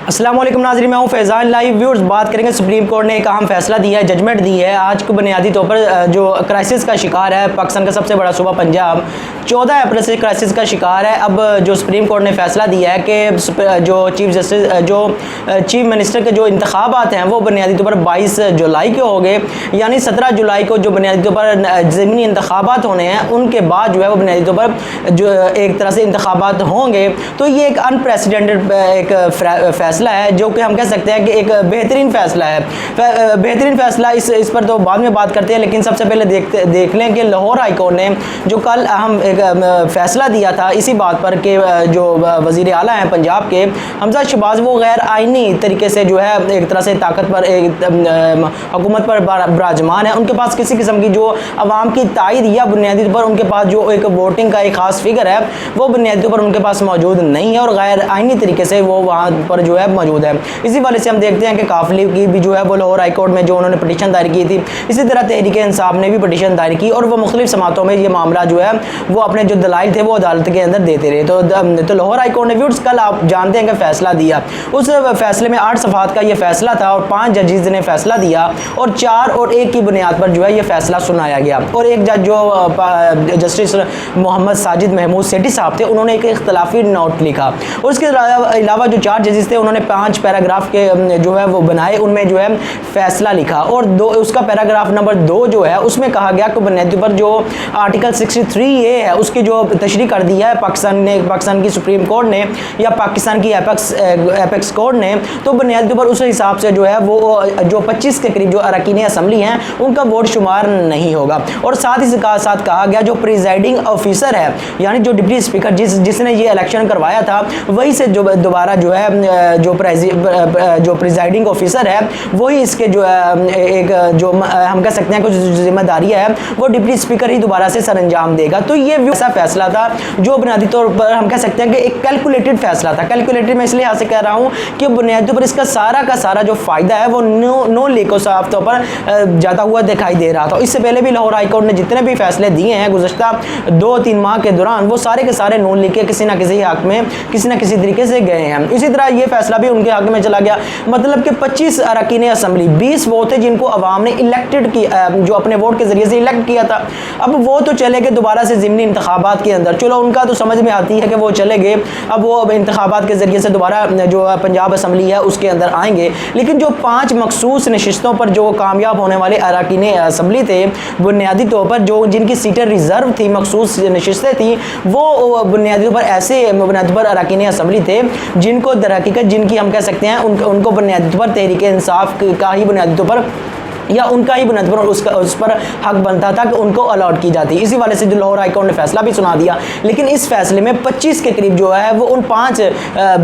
अस्सलाम वालेकुम नाज़रीन, मैं हूँ फैज़ान। लाइव व्यूअर्स, बात करेंगे सुप्रीम कोर्ट ने एक अहम फैसला दिया है, जजमेंट दी है आज को बुनियादी तौर पर जो क्राइसिस का शिकार है पाकिस्तान का सबसे बड़ा सूबा पंजाब 14 अप्रैल से क्राइसिस का शिकार है। अब जो सुप्रीम कोर्ट ने फैसला दिया है कि जो चीफ मिनिस्टर के जो इंतखाबात हैं वो बुनियादी तौर पर 22 जुलाई के हो गए, यानी 17 जुलाई को जो बुनियादी तौर पर ज़मीनी इंतखाबात होने हैं उनके बाद जो है वो बुनियादी तौर पर जो एक तरह से इंतखाबात होंगे। तो ये एक अनप्रेसिडेंटेड एक फैसला है जो कि हम कह सकते हैं कि एक बेहतरीन फ़ैसला है। बेहतरीन फ़ैसला इस पर तो बाद में बात करते हैं, लेकिन सबसे पहले देख लें कि लाहौर हाई कोर्ट ने जो कल अहम एक फ़ैसला दिया था इसी बात पर कि जो वज़ीर आला हैं पंजाब के हमजा शहबाज वो गैर आइनी तरीके से जो है एक तरह से ताकत पर हुकूमत पर विराजमान है, उनके पास किसी किस्म की जो अवाम की तायद या बुनियादी तौर पर उनके पास जो एक वोटिंग का एक ख़ास फिगर है वो बुनियादी तौर पर उनके पास मौजूद नहीं है और गैर आइनी तरीके से वो वहाँ पर जो है मौजूद है। इसी वाले से हम देखते हैं कि काफिले की भी जो है वो लाहौर हाई कोर्ट में जो उन्होंने पटिशन दायर की थी, इसी तरह तहरीक इंसाफ ने भी पटिशन दायर की और वो मुख्तलिफ समातों में ये मामला जो है वो अपने जो दलाइल थे वो अदालत के अंदर देते रहे। तो लाहौर हाई कोर्ट ने व्यूअर्स कल आप जानते हैं कि फैसला दिया, उस फैसले में 8 सफ़ात का ये फैसला था और 5 जजेस ने फैसला दिया और 4 और 1 की बुनियाद पर जो है ये फैसला सुनाया गया। और एक जज जो जस्टिस मोहम्मद साजिद महमूद सेठी साहब थे उन्होंने एक इख्तलाफी नोट लिखा और उसके अलावा जो 4 जजेस थे उन्होंने 5 पैराग्राफ के जो है वो बनाए, उनमें जो है फैसला लिखा और उसका पैराग्राफ नंबर 2 जो है उसमें कहा गया कि बुनियादी पर जो आर्टिकल 63A है उसकी जो तशरीह कर दी है पाकिस्तान की सुप्रीम कोर्ट ने या पाकिस्तान की एपेक्स कोर्ट ने, तो बुनियादी पर उस हिसाब से जो है वो जो 25 के करीब जो अरकान असम्बली हैं उनका वोट शुमार नहीं होगा। और साथ ही साथ कहा गया जो प्रिजाइडिंग ऑफिसर है यानी जो डिप्टी स्पीकर जिसने ये इलेक्शन करवाया था वही से जो दोबारा जो है जो प्रिजाइडिंग ऑफिसर है वही इसके जो एक जो हम कह सकते हैं कुछ जिम्मेदारी है वो डिप्टी स्पीकर ही दोबारा से सरअंजाम देगा। तो ये ऐसा फैसला था जो बुनियादी तौर पर हम कह सकते हैं कि एक कैलकुलेटेड फैसला था। कैलकुलेटेड मैं इसलिए यहाँ से कह रहा हूँ कि बुनियादी तौर पर इसका सारा का सारा जो फ़ायदा है वो नो लीक को साफ तौर पर जाता हुआ दिखाई दे रहा था। इससे पहले भी लाहौर हाई कोर्ट ने जितने भी फैसले दिए हैं गुज़श्ता 2-3 माह के दौरान वो सारे के सारे नो लीक के किसी ना किसी हक में किसी ना किसी तरीके से गए हैं। इसी तरह ये फैसला भी उनके हक में चला गया, मतलब कि 25 अरकान असम्बली 20 वो थे जिनको अवाम ने इलेक्टेड की जो अपने वोट के जरिए से इलेक्ट किया था, अब वो तो चले गए दोबारा से ज़मीनी इंतखाबात के अंदर। चलो उनका तो समझ में आती है कि वो चले गए, अब वो इंतखाबात के जरिए से दोबारा जो पंजाब असम्बली है उसके अंदर आएंगे, लेकिन जो 5 मखसूस नशिस्तों पर जो कामयाब होने वाले अरकान असम्बली थे बुनियादी तौर पर जो जिनकी सीटें रिजर्व थी मखसूस नशिस्तें थी वो बुनियादी तौर पर ऐसे बुनियादी पर अरकान असम्बली थे जिनको दरहकीकत जिनकी हम कह सकते हैं उनको बुनियादी तौर पर तहरीक इंसाफ का ही बुनियादी तौर पर या उनका ही बुनियाद पर उस पर हक बनता था कि उनको अलॉट की जाती। इसी वाले से जो लाहौर हाई कोर्ट ने फैसला भी सुना दिया, लेकिन इस फैसले में 25 के करीब जो है वो उन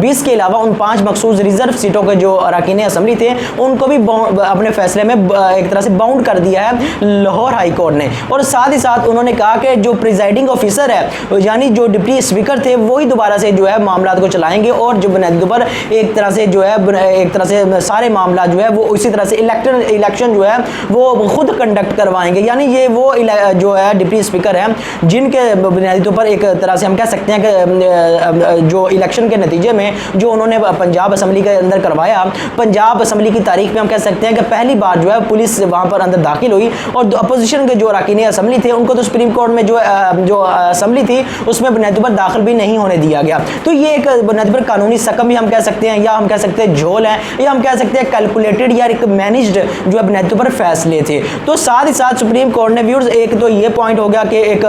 20 के अलावा उन 5 मखसूस रिजर्व सीटों के जो अरकान असम्बली थे उनको भी अपने फैसले में एक तरह से बाउंड कर दिया है लाहौर हाई कोर्ट ने। और साथ ही साथ उन्होंने कहा कि जो प्रिजाइडिंग ऑफिसर है यानी जो डिप्टी स्पीकर थे वही दोबारा से जो है मामला को चलाएंगे और जो बुनियादी पर एक तरह से जो है एक तरह से सारे मामला जो है वो उसी तरह से इलेक्शन जो है वो खुद कंडक्ट करवाएंगे। यानी ये वो जो है डिप्टी स्पीकर हैं जिनके बुनियादी तौर पर एक तरह से हम कह सकते हैं कि जो इलेक्शन के नतीजे में जो उन्होंने पंजाब असम्बली के अंदर करवाया, पंजाब असम्बली की तारीख में हम कह सकते हैं कि पहली बार जो है पुलिस वहाँ पर अंदर दाखिल हुई और अपोजिशन के जो अरकान असम्बली थे उनको तो सुप्रीम कोर्ट में जो असम्बली थी उसमें बुनियादी पर दाखिल भी नहीं होने दिया गया। तो ये एक बुनियादी पर कानूनी सकम भी हम कह सकते हैं या हम कह सकते हैं झोल है या हम कह सकते हैं कैलकुलेटेड या एक मैनेज्ड जो है बुनियादी पर फैसले थे। तो साथ ही साथ सुप्रीम कोर्ट ने व्यूअर्स एक तो ये पॉइंट हो गया कि एक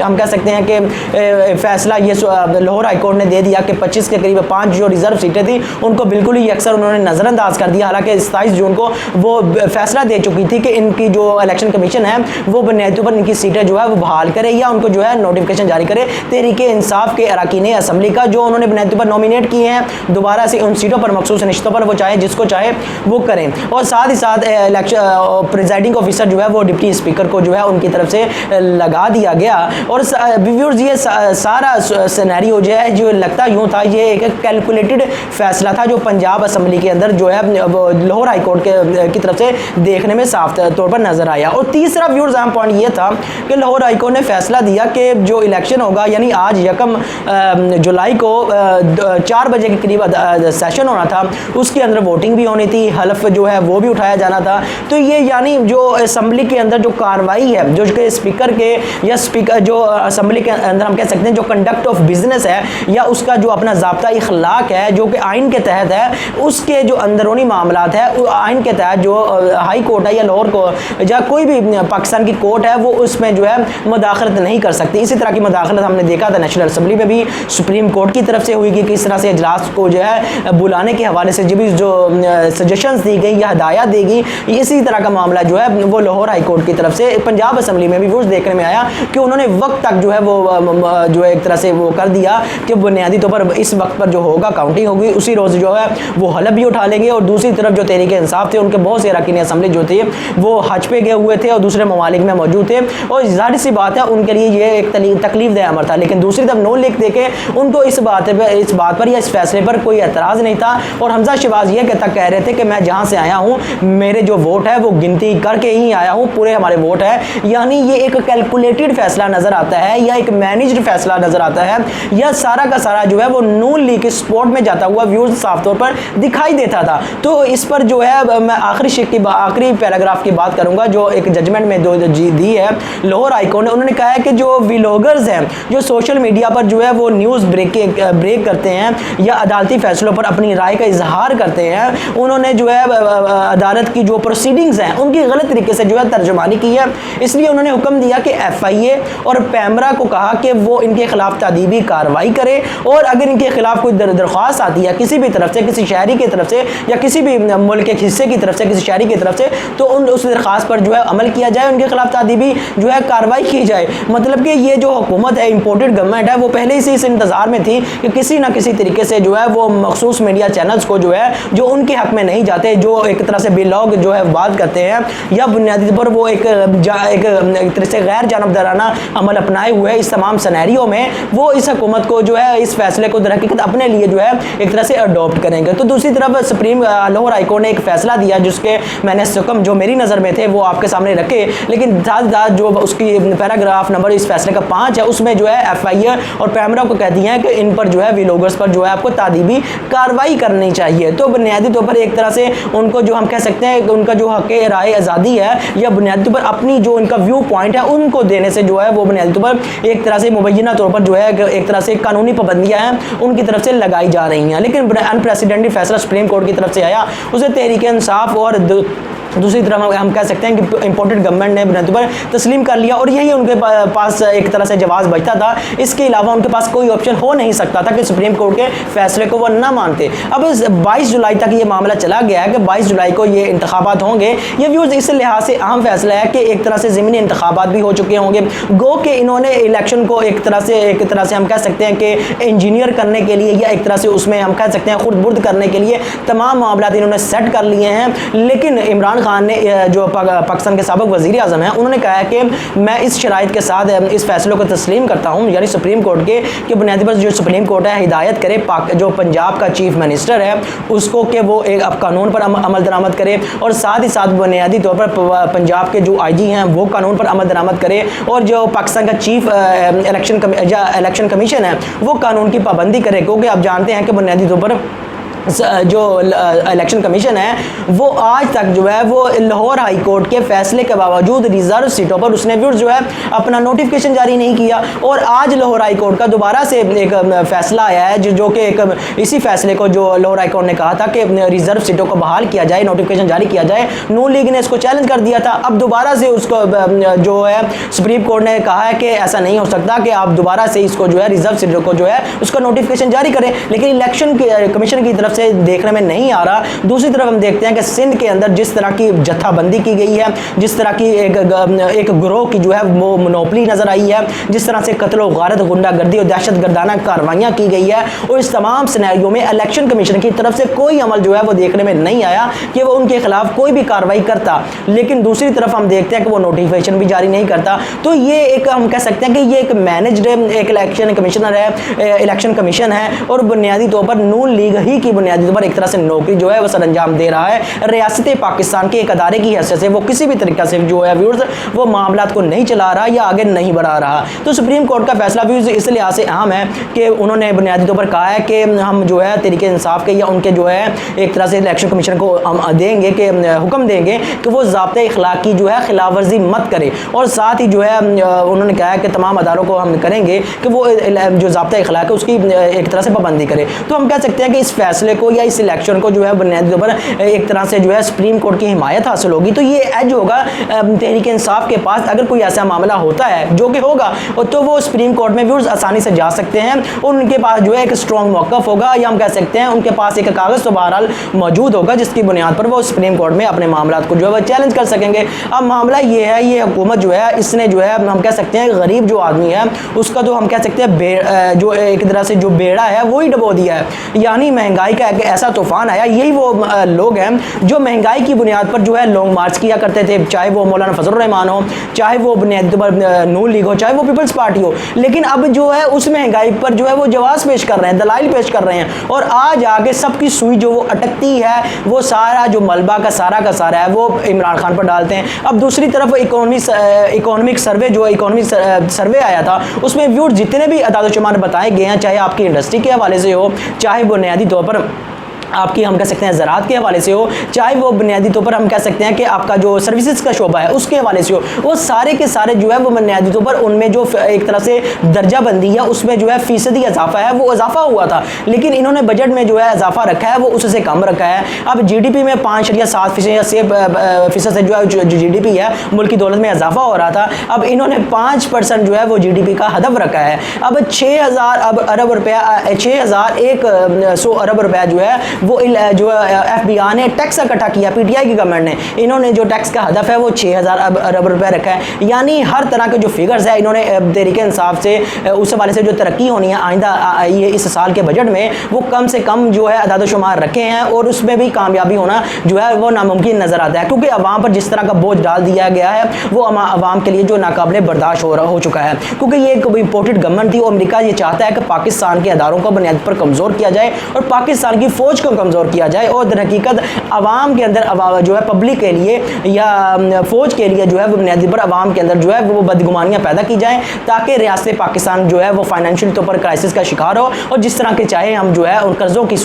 हम कह सकते हैं कि फैसला ये लाहौर हाई कोर्ट ने दे दिया कि 25 के करीब 5 जो रिजर्व सीटें थी उनको बिल्कुल ही अक्सर उन्होंने नज़रअंदाज कर दिया। हालांकि 27 जून को वो फैसला दे चुकी थी कि इनकी जो इलेक्शन कमीशन है वो बुनियादी पर इनकी सीटें जो है वो बहाल करे या उनको जो है नोटिफिकेशन जारी करे तहरीक इंसाफ के अरकान असम्बली का जो उन्होंने बुनियादी पर नॉमिनेट किए हैं दोबारा से उन सीटों पर मखसूस नशिस्तों पर वो चाहे जिसको चाहे वो करें। और साथ ही साथ प्रिजाइडिंग ऑफिसर जो है वो डिप्टी स्पीकर को जो है उनकी तरफ से लगा दिया गया। और व्यूअर्स ये सारा सिनेरियो जो है जो लगता यूँ था ये एक कैलकुलेटेड फैसला था जो पंजाब असम्बली के अंदर जो है लाहौर हाई कोर्ट की तरफ से देखने में साफ तौर पर नजर आया। और तीसरा व्यूअर्स अहम पॉइंट ये था कि लाहौर हाई कोर्ट ने फैसला दिया कि जो इलेक्शन होगा यानी आज 1 जुलाई को 4 बजे के करीब सेशन होना था, उसके अंदर वोटिंग भी होनी थी, हल्फ जो है वो भी उठाया जाना था। तो ये यानी जो असम्बली के अंदर जो कार्रवाई है जो कि स्पीकर के या स्पीकर जो असम्बली के अंदर हम कह सकते हैं जो कंडक्ट ऑफ बिजनेस है या उसका जो अपना ज़ाब्ता इखलाक है जो कि आइन के तहत है, उसके जो अंदरूनी मामलात है आइन के तहत जो हाई कोर्ट है या लाहौर को या कोई भी पाकिस्तान की कोर्ट है वो उसमें जो है मुदाखलत नहीं कर सकती। इसी तरह की मुदाखलत हमने देखा था नेशनल असम्बली में भी सुप्रीम कोर्ट की तरफ से हुई कि किस तरह से इजलास को जो है बुलाने के हवाले से जो भी जो सजेशंस दी गई या हदायत दी गई, इसी तरह का मामला जो है वो लाहौर हाई कोर्ट की तरफ से पंजाब असम्बली में भी वो देखने में आया कि उन्होंने वक्त तक जो है वो जो है एक तरह से वो कर दिया कि बुनियादी तौर पर इस वक्त पर जो होगा काउंटिंग होगी, उसी रोज़ जो है वो हलफ भी उठा लेंगे। और दूसरी तरफ जो तहरीक इंसाफ थे उनके बहुत से अरकान असम्बली जो थे वो हज पे गए हुए थे और दूसरे ममालिक में मौजूद थे और जाहिर सी बात है उनके लिए ये एक तकलीफदेह अमर था। लेकिन दूसरी तरफ नून लीग देखे उनको इस बात पर या इस फैसले पर कोई एतराज़ नहीं था। और हमजा शहबाज ये कह रहे थे कि मैं जहाँ से आया हूँ मेरे जो वोट है वो गिनती करके ही आया हूँ, पूरे हमारे वोट है। यानी ये एक कैलकुलेटेड फैसला नज़र आता है या एक मैनेज्ड फैसला नज़र आता है या सारा का सारा जो है वो नून लीग के सपोर्ट में जाता हुआ व्यूज़ साफ तौर पर दिखाई देता था। तो इस पर जो है मैं आखिरी पैराग्राफ की बात करूँगा जो एक जजमेंट में दी है लाहौर हाई कोर्ट ने। उन्होंने कहा है कि जो व्लॉगर्स हैं जो सोशल मीडिया पर जो है वो न्यूज़ ब्रेक करते हैं या अदालती फैसलों पर अपनी राय का इजहार करते हैं, उन्होंने जो है अदालत की जो प्रोसीडिंग्स हैं उनकी गलत तरीके से जो है तर्जुमानी की है। इसलिए उन्होंने हुक्म दिया कि FIA और पैमरा को कहा कि वो इनके खिलाफ तादीबी कार्रवाई करे और अगर इनके खिलाफ कोई दरख्वास्त आती है किसी भी तरफ से, किसी शहरी की तरफ से या किसी भी मुल्क के हिस्से की तरफ से, किसी शहरी की तरफ से, तो उस दरख्वास्त पर जो है अमल किया जाए, उनके खिलाफ तादीबी जो है कार्रवाई की जाए। मतलब कि ये जो हुकूमत है, इंपोर्टेड गवर्नमेंट है, वो पहले से इस इंतजार में थी कि किसी ना किसी तरीके से जो है वो मखसूस मीडिया चैनल्स को जो है जो उनके हक में नहीं जाते, जो एक तरह से बेलौग जो है बात करते हैं या बुनियादी तौर पर वो एक तरह से गैर जानबदाराना अमल अपनाए हुए इस तमाम सिनेरियो में वो इस हुकूमत को जो है इस फैसले को दरहकीकत अपने लिए जो है एक तरह से अडॉप्ट करेंगे। तो दूसरी तरफ सुप्रीम लाहौर हाई कोर्ट ने एक फैसला दिया जिसके मैंने हुक्म जो मेरी नज़र में थे वो आपके सामने रखे, लेकिन साथ साथ जो उसकी पैराग्राफ नंबर इस फैसले का 5 है उसमें जो है FIA और पैमरा को कहती हैं कि इन पर जो है व्लॉगर्स पर जो है आपको तादीबी कार्रवाई करनी चाहिए। तो बुनियादी तौर पर एक तरह से उनको जो हम कह सकते हैं उनका जो हक राय आज़ादी है या बुनियादी तौर पर अपनी जो उनका व्यू पॉइंट है उनको देने से जो है वो बुनियादी तौर पर एक तरह से मुबैना तौर पर जो है एक तरह से कानूनी पाबंदियाँ हैं उनकी तरफ से लगाई जा रही हैं। लेकिन अनप्रेसिडेंटेड फैसला सुप्रीम कोर्ट की तरफ से आया, उसे तहरीक इंसाफ और दूसरी तरफ हम कह सकते हैं कि इंपोर्टेड गवर्नमेंट ने बुनियादी पर तस्लीम कर लिया और यही उनके पास एक तरह से जवाब बचता था। इसके अलावा उनके पास कोई ऑप्शन हो नहीं सकता था कि सुप्रीम कोर्ट के फैसले को वो ना मानते। अब 22 जुलाई तक ये मामला चला गया है कि 22 जुलाई को ये इंतखाबात होंगे। ये व्यूज़ इस लिहाज से अहम फैसला है कि एक तरह से ज़मीनी इंतखाबात भी हो चुके होंगे, गो कि इन्होंने इलेक्शन को एक तरह से हम कह सकते हैं कि इंजीनियर करने के लिए या एक तरह से उसमें हम कह सकते हैं खुर्द बुर्द करने के लिए तमाम मामला इन्होंने सेट कर लिए हैं। लेकिन इमरान खान ने जो पाकिस्तान के साबिक वज़ीर आज़म हैं उन्होंने कहा है कि मैं इस शराइत के साथ इस फैसलों को तस्लीम करता हूँ यानी सुप्रीम कोर्ट के कि बुनियादी पर जो सुप्रीम कोर्ट है हिदायत करे जो पंजाब का चीफ मिनिस्टर है उसको कि वो एक अब कानून पर अमल दरामद करे और साथ ही साथ बुनियादी तौर पर पंजाब के जो IG हैं वो कानून पर अमल दरामद करे और जो पाकिस्तान का चीफ इलेक्शन कमीशन है वो कानून की पाबंदी करे। क्योंकि आप जानते हैं कि बुनियादी तौर पर जो इलेक्शन कमीशन है वो आज तक जो है वो लाहौर हाई कोर्ट के फैसले के बावजूद रिजर्व सीटों पर उसने भी जो है अपना नोटिफिकेशन जारी नहीं किया। और आज लाहौर हाई कोर्ट का दोबारा से एक फैसला आया है जो कि एक इसी फैसले को जो लाहौर हाई कोर्ट ने कहा था कि रिजर्व सीटों को बहाल किया जाए, नोटिफिकेशन जारी किया जाए। नून लीग ने इसको चैलेंज कर दिया था। अब दोबारा से उसको जो है सुप्रीम कोर्ट ने कहा है कि ऐसा नहीं हो सकता कि आप दोबारा से इसको जो है रिजर्व सीटों को जो है उसका नोटिफिकेशन जारी करें। लेकिन इलेक्शन कमीशन की तरफ से देखने में नहीं आ रहा। दूसरी तरफ हम देखते हैं कि सिंध के अंदर जिस तरह की जत्थाबंदी की गई है, जिस तरह की एक ग्रोह की जो है वो मोनोपली नजर आई है, जिस तरह से कत्ल गारत, गुंडागर्दी और दहशत गर्दाना कार्रवाइयाँ की गई है, और इस तमाम सिनेरियो में इलेक्शन कमीशन की तरफ से कोई अमल जो है वो देखने में नहीं आया कि वो उनके खिलाफ कोई भी कार्रवाई करता। लेकिन दूसरी तरफ हम देखते हैं कि वो नोटिफिकेशन भी जारी नहीं करता। तो ये एक हम कह सकते हैं कि ये एक मैनेज्ड एक इलेक्शन कमिश्नर है, इलेक्शन कमीशन है, और बुनियादी तौर पर नून लीग ही की बुनियादी तौर पर एक तरह से नौकरी जो है वो सर अंजाम दे रहा है। रियासत पाकिस्तान के एक अदारे की हैसियत से वो किसी भी तरीके से जो है व्यूअर्स वो मामला को नहीं चला रहा या आगे नहीं बढ़ा रहा। तो सुप्रीम कोर्ट का फैसला व्यूअर्स इस लिहाज से अहम है कि उन्होंने बुनियादी तौर पर कहा है कि हम जो है तरीके इंसाफ के या उनके जो है एक तरह से इलेक्शन कमीशन को देंगे कि हुक्म देंगे कि वो ज़ाब्ते इखलाक की जो है खिलाफ वर्जी मत करे, और साथ ही जो है उन्होंने कहा है कि तमाम अदारों को हम करेंगे कि वो जो ज़ाब्ता इखलाक है उसकी एक तरह से पाबंदी करे। तो हम कह सकते हैं कि इस फैसले को या इस इलेक्शन को जो है बुनियादी तौर पर एक तरह से जो है सुप्रीम कोर्ट की हिमायत हासिल होगी। तो ये एज होगा तहरीक इंसाफ के पास, अगर कोई ऐसा मामला होता है जो कि होगा तो वो सुप्रीम कोर्ट में व्यूअर्स आसानी से जा सकते हैं, और उनके पास जो है एक स्ट्रॉन्ग मौक़िफ़ होगा, या हम कह सकते हैं उनके पास एक कागज़ तो बहरहाल मौजूद होगा जिसकी बुनियाद पर वो सुप्रीम कोर्ट में अपने मामला को जो है वह चैलेंज कर सकेंगे। अब मामला ये है, ये हुकूमत जो है इसने जो है हम कह सकते हैं गरीब जो आदमी है उसका तो हम कह सकते हैं जो एक तरह से जो बेड़ा है वही डबो दिया है। यानी महंगाई का एक ऐसा तूफान आया। यही वो लोग हैं जो महंगाई की बुनियाद पर जो है लॉन्ग मार्च किया करते थे, चाहे वो मौलाना फजलुर रहमान हो, चाहे वो बुनियादी तौर पर नून लीग हो, चाहे वो पीपल्स पार्टी हो। लेकिन अब जो है उस महंगाई पर जो है वो जवाब पेश कर रहे हैं, दलाइल पेश कर रहे हैं, और आज आगे सबकी सुई जो वो अटकती है वो सारा जो मलबा का सारा है वो इमरान खान पर डालते हैं। अब दूसरी तरफ इकोनॉमिक सर्वे जो इकोनॉमिक सर्वे आया था उसमें व्यूअर्स जितने भी अदाद शुमार बताए गए हैं, चाहे आपकी इंडस्ट्री के हवाले से हो, चाहे बुनियादी तौर पर आपकी हम कह सकते हैं ज़राअत के हवाले से हो, चाहे वो बुनियादी तौर पर हम कह सकते हैं कि आपका जो सर्विसेज का शोबा है उसके हवाले से हो, वो सारे के सारे जो है वो बुनियादी तौर पर उनमें जो एक तरह से दर्जा बंदी है उसमें जो है फीसदी इजाफा है वो इजाफा हुआ था। लेकिन इन्होंने बजट में जो है इजाफा रखा है वो उससे कम रखा है। अब GDP में 5.7% या 6% से जो GDP है मुल्क की दौलत में इजाफा हो रहा था, अब इन्होंने 5% जो है वो GDP का हदफ रखा है। अब 6,000 अरब रुपया 6,100 अरब रुपया जो है वो जो FBI ने टैक्स इकट्ठा किया, PTI की गवर्नमेंट ने, इन्होंने जो टैक्स का हदफ है वो 6,000 अरब रुपया रखा है। यानी हर तरह के जो फिगर्स है इन्होंने तहरीक इंसाफ से उस हवाले से जो तरक्की होनी है आइंदा ये इस साल के बजट में वो कम से कम जो है अदाद शुमार रखे हैं, और उसमें भी कामयाबी होना जो है वो नामुमकिन नज़र आता है, क्योंकि अवाम पर जिस तरह का बोझ डाल दिया गया है वो अवाम के लिए जो नाकाबिले बर्दाश्त हो चुका है। क्योंकि ये एक इम्पोर्टेड गवर्नमेंट थी, और अमेरिका ये चाहता है कि पाकिस्तान के अदारों को बुनियाद पर कमज़ोर किया जाए और पाकिस्तान की फ़ौज को कमज़ोर किया जाए, और दर हकीकत अवाम के अंदर जो है पब्लिक के लिए या फ़ौज के लिए जो है वो बुनियादी पर अवाम के अंदर जो है वो बदगुमानियाँ पैदा की जाएँ, ताकि रियासत पाकिस्तान जो है वो फाइनेंशियल तौर पर क्राइसिस का शिकार हो, और जिस तरह के चाहे हम जो है उन कर्ज़ों की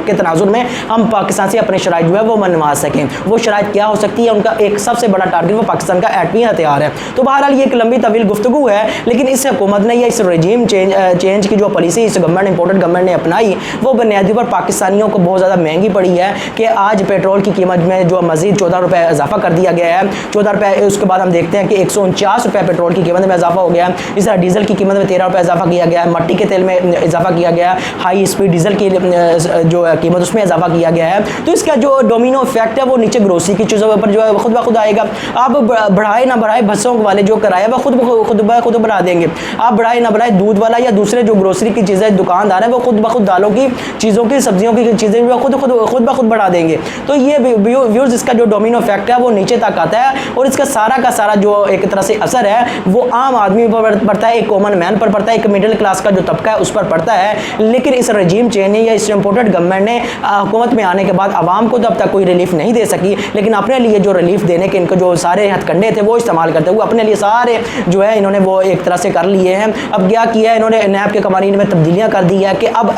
के तनाजुर में हम पाकिस्तान से अपने शराइत जो है वो मनवा सकें। वो शराइत क्या हो सकती है? उनका एक सबसे बड़ा टारगेट वो पाकिस्तान का एटमी हथियार है। तो बहरहाल ये एक लंबी तवील गुफ्तगू है, लेकिन इस हुकूमत ने या इस रजीम चेंज की जो पॉलिसी इस गवर्नमेंट इंपोर्टेड गवर्नमेंट ने अपनाई वो बुनियादी पर पाकिस्तानियों को बहुत ज़्यादा महंगी पड़ी है कि आज पेट्रोल की कीमत में जो मज़ीद 14 रुपये इजाफा कर दिया गया है, 14 रुपये। उसके बाद हम देखते हैं कि 149 रुपये पेट्रोल की कीमत में इजाफा हो गया है। इस तरह डीजल की कीमत में 13 रुपये इजाफा किया गया है, मट्टी के तेल में इजाफा किया गया है, हाई स्पीड डीजल की जो कीमत उसमें इजाफा किया गया है। तो इसका जो डोमिनो इफेक्ट है वो नीचे ग्रोसरी की चीज़ों पर जो है खुद ब खुद आएगा। आप बढ़ाए ना बढ़ाए बसों वाले जो किराया वह खुद बढ़ा देंगे, आप बढ़ाए ना बढ़ाए दूध वाला या दूसरे जो ग्रोसरी की चीज़ें दुकानदार है वो खुद ब खुद दालों की चीज़ों की सब्जियों की चीज़ें भी खुद ब खुद बढ़ा देंगे। तो ये व्यूअर्स इसका जो डोमिनो इफेक्ट है वो नीचे तक आता है, और इसका सारा का सारा जो एक तरह से असर है वो आम आदमी पर पड़ता है, एक कॉमन मैन पर पड़ता है, एक मिडिल क्लास का जो तबका है उस पर पड़ता है। लेकिन इस रजीम चेंज ने या इस इम्पोर्टेड गवर्नमेंट ने हुकूमत में आने के बाद आवाम को तो अब तक कोई रिलीफ नहीं दे सकी, लेकिन अपने लिए जो रिलीफ देने के इनको जो सारे हथकंडे थे वो इस्तेमाल करते हुए अपने लिए सारे जो है इन्होंने वो एक तरह से कर लिए हैं। अब क्या किया है इन्होंने? नैब के कवानीन में तब्दीलियाँ कर दी है कि अब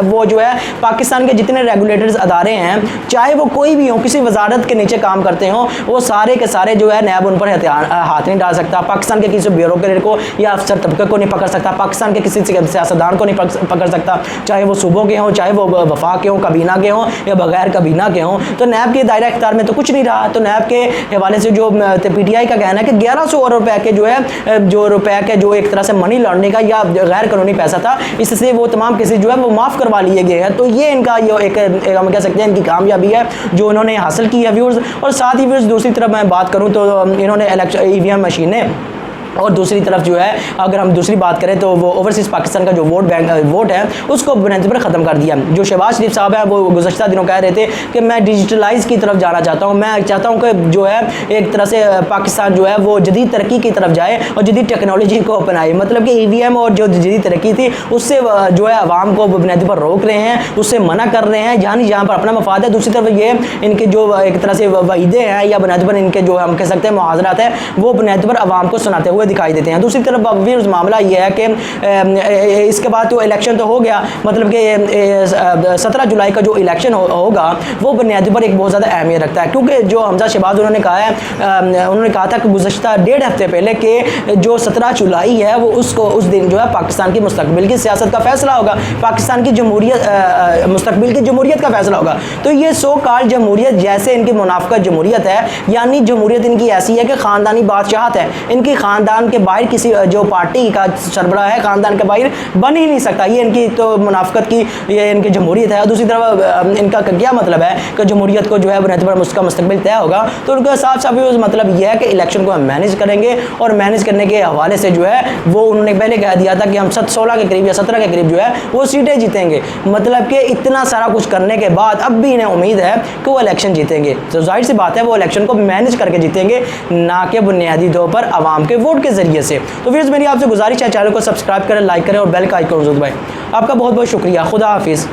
वो जो है पाकिस्तान के जितने रेगुलेटर्स अदारे हैं, चाहे वो कोई भी हो, किसी वजारत के नीचे काम करते हो, वो सारे के सारे जो है नैब उन पर हाथ नहीं डाल सकता। पाकिस्तान के किसी ब्यूरोक्रेट को या अफसर तबके को नहीं पकड़ सकता, पाकिस्तान के किसी सियासतदान को नहीं पकड़ सकता, चाहे वो सूबों के हों, चाहे वो वफाक के हों, कबीना के हों या बगैर कबीना के हों। तो नैब के दायरा इख्तियार में तो कुछ नहीं रहा। तो नैब के हवाले से जो PTI का कहना है कि 1100 अरब रुपये के जो है जो रुपये के जो एक तरह से मनी लॉन्ड्रिंग का या गैर कानूनी पैसा था, इससे वो तमाम केसेस जो है वो माफ़ माफ़ करवा लिए गए हैं। तो ये इनका ये एक हम कह सकते हैं इनकी कामयाबी है जो उन्होंने हासिल की है व्यूअर्स। और साथ ही व्यूअर्स दूसरी तरफ मैं बात करूँ तो इन्होंने EVM मशीनें, और दूसरी तरफ जो है अगर हम दूसरी बात करें तो वो ओवरसीज़ पाकिस्तान का जो वोट है उसको बुनियादी पर ख़त्म कर दिया। जो शहबाज शरीफ साहब है वो गुज़श्ता दिनों कह रहे थे कि मैं डिजिटलाइज़ की तरफ जाना चाहता हूँ, मैं चाहता हूँ कि जो है एक तरह से पाकिस्तान जो है वो जदीद तरक्की की तरफ जाए और जदीद टेक्नोलॉजी को अपनाए। मतलब कि EVM और जो जदीद तरक्की थी उससे जो है आवाम को बुनियादी पर रोक रहे हैं, उससे मना कर रहे हैं, यानी जहाँ पर अपना मफाद है। दूसरी तरफ ये इनके जो एक तरह से वईदे हैं या बुनियादी पर इनके जो हम कह सकते हैं मुहाज़रात हैं वो बुनियादी पर आवाम को सुनाते हुए दिखाई देते हैं। दूसरी तरफ व्यूअर्स मामला ये है कि इसके बाद तो इलेक्शन तो हो गया, मतलब कि 17 जुलाई का जो इलेक्शन होगा वो बुनियादी पर एक बहुत ज़्यादा अहमियत रखता है, क्योंकि जो हमजा शहबाज उन्होंने कहा है, उन्होंने कहा था कि गुज़श्ता 1.5 हफ्ते पहले कि जो 17 जुलाई है वो उस दिन जो है पाकिस्तान की मुस्तकबिल की सियासत का फैसला होगा, पाकिस्तान की जमहूरियत मुस्तकबिल की जमहूरियत का फैसला होगा। तो ये सो कॉल्ड जमहूरियत जैसे इनकी मुनाफिक जमहूरियत है, यानी जमहूरियत इनकी ऐसी है कि ख़ानदानी बादशाहत है, इनकी ख़ानदान के बाहर किसी जो पार्टी का सरबराह है ख़ानदान के बाहर बन ही नहीं सकता। ये इनकी तो मुनाफिकत की ये इनकी जमहूरियत है। दूसरी तरफ इनका क्या मतलब है कि जमहूरियत को जो है बुनियादी पर उसका मुस्तकबिल तय होगा। तो उनका साफ साफ मतलब यह है कि इलेक्शन को हम मैनेज करेंगे और मैनेज करने के हवाले से जो है वो उन्होंने पहले कह दिया था कि हम 16 के करीब या 17 के करीब जो है वो सीटें जीतेंगे। मतलब कि इतना सारा कुछ करने के बाद अब भी इन्हें उम्मीद है कि वो इलेक्शन जीतेंगे। तो जाहिर सी बात है वो इलेक्शन को मैनेज करके जीतेंगे, ना कि बुनियादी तौर पर आवाम के वोट के ज़रिए से। तो व्यूअर्स मेरी आपसे गुजारिश है चैनल को सब्सक्राइब करें, लाइक करें और बेल का आइकन जरूर दबाएं। आपका बहुत बहुत शुक्रिया। खुदा हाफिज़।